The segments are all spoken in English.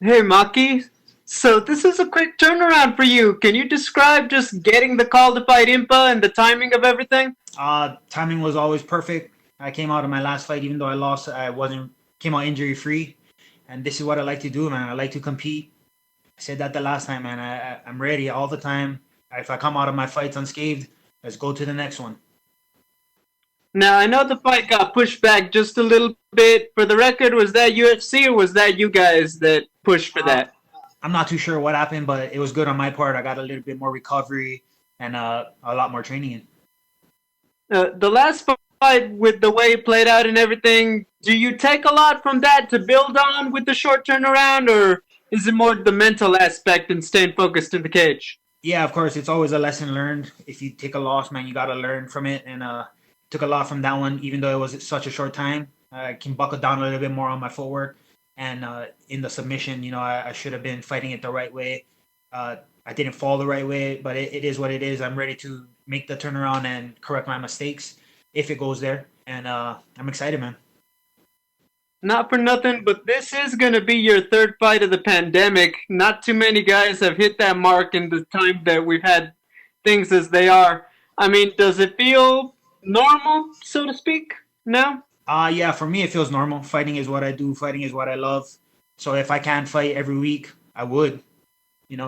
Hey Maki, so this is a quick turnaround for you. Can you describe just getting the call to fight Impa and the timing of everything? Timing was always perfect. I came out of my last fight, even though I lost, I wasn't came out injury free, and this is what I like to do, man. I like to compete. I said that the last time, man. I'm ready all the time. If I come out of my fights unscathed, let's go to the next one. Now I know the fight got pushed back just a little bit. For the record, was that UFC or was that you guys that pushed for Uh, that? I'm not too sure what happened, but it was good on my part. I got a little bit more recovery and a lot more training in. The last fight, with the way it played out and everything, do you take a lot from that to build on with the short turnaround, or is it more the mental aspect and staying focused in the cage? Yeah, of course, it's always a lesson learned. If you take a loss, man, you gotta learn from it. And took a lot from that one, even though it was such a short time. I can buckle down a little bit more on my footwork. And in the submission, I should have been fighting it the right way. Uh, I didn't fall the right way, but it is what it is. I'm ready to make the turnaround and correct my mistakes if it goes there. And I'm excited, man. Not for nothing, but this is going to be your third fight of the pandemic. Not too many guys have hit that mark in the time that we've had things as they are. I mean, does it feel normal, so to speak, now? Yeah, for me, it feels normal. Fighting is what I do. Fighting is what I love. So if I can fight every week, I would.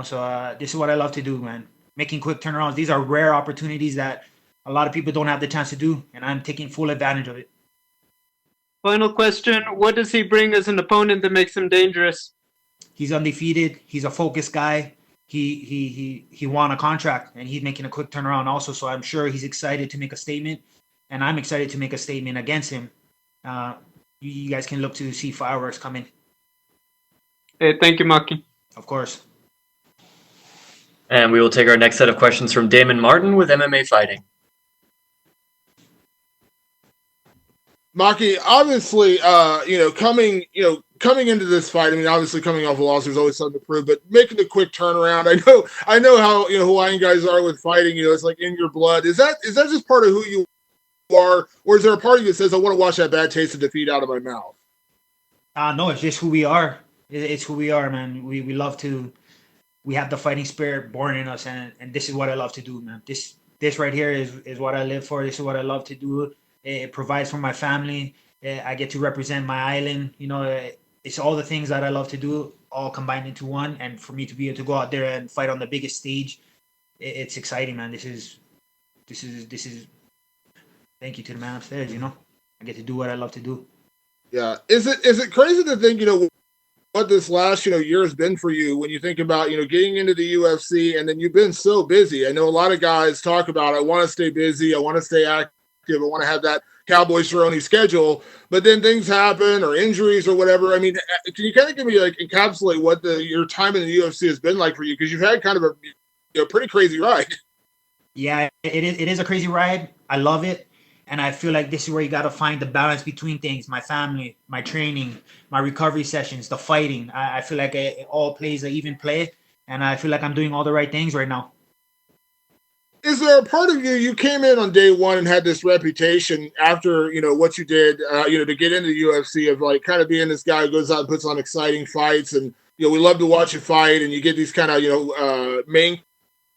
So this is what I love to do, man. Making quick turnarounds. These are rare opportunities that a lot of people don't have the chance to do, and I'm taking full advantage of it. Final question. What does he bring as an opponent that makes him dangerous? He's undefeated. He's a focused guy. He won a contract, and he's making a quick turnaround also. So I'm sure he's excited to make a statement, and I'm excited to make a statement against him. Uh, you guys can look to see fireworks coming, Hey, thank you, Maki. of course. And we will take our next set of questions from Damon Martin with MMA Fighting. Maki, obviously, coming into this fight, I mean, obviously coming off a loss, there's always something to prove, but making a quick turnaround, I know how, Hawaiian guys are with fighting, it's like in your blood. Is that just part of who you are, or is there a part of you that says, I want to wash that bad taste of defeat out of my mouth? No, it's just who we are. It's who we are, man. We love to. We have the fighting spirit born in us, and this is what I love to do, man. This right here is what I live for. This is what I love to do. It provides for my family. I get to represent my island. It's all the things that I love to do, all combined into one. And for me to be able to go out there and fight on the biggest stage, it's exciting, man. This is. Thank you to the man upstairs. I get to do what I love to do. Yeah. Is it crazy to think, what this last, year has been for you when you think about, getting into the UFC and then you've been so busy. I know a lot of guys talk about, I want to stay busy. I want to stay active. I want to have that Cowboy Cerrone schedule, but then things happen or injuries or whatever. I mean, can you kind of give me encapsulate what your time in the UFC has been like for you? Cause you've had kind of a pretty crazy ride. Yeah, it is a crazy ride. I love it. And I feel like this is where you got to find the balance between things: my family, my training, my recovery sessions, the fighting. I feel like it all plays an even play. And I feel like I'm doing all the right things right now. Is there a part of you came in on day one and had this reputation after what you did to get into the UFC of like kind of being this guy who goes out and puts on exciting fights, and we love to watch you fight, and you get these kind of main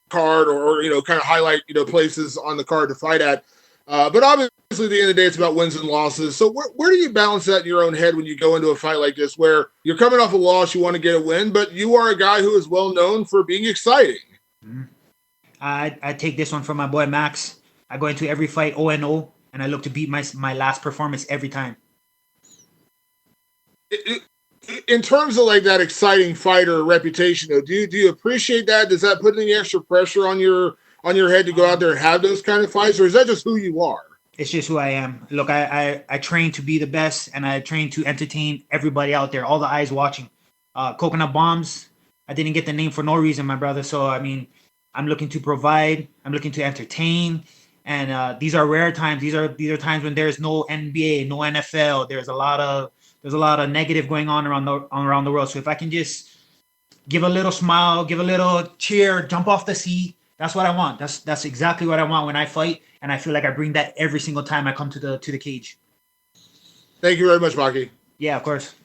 card or kind of highlight places on the card to fight at, but obviously at the end of the day it's about wins and losses. So where do you balance that in your own head when you go into a fight like this where you're coming off a loss, you want to get a win, but you are a guy who is well known for being exciting? Mhm. I take this one from my boy Max. I go into every fight 0-0, and I look to beat my last performance every time. In terms of like that exciting fighter reputation, though, do you appreciate that? Does that put any extra pressure on your head to go out there and have those kind of fights, or is that just who you are? It's just who I am. Look, I train to be the best, and I train to entertain everybody out there, all the eyes watching. Coconut Bombs, I didn't get the name for no reason, my brother. So, I mean, I'm looking to provide, I'm looking to entertain. And these are rare times. These are times when there's no NBA, no NFL. There's a lot of negative going on around the world. So if I can just give a little smile, give a little cheer, jump off the seat, that's what I want. That's exactly what I want when I fight, and I feel like I bring that every single time I come to the cage. Thank you very much, Maki. Yeah, of course.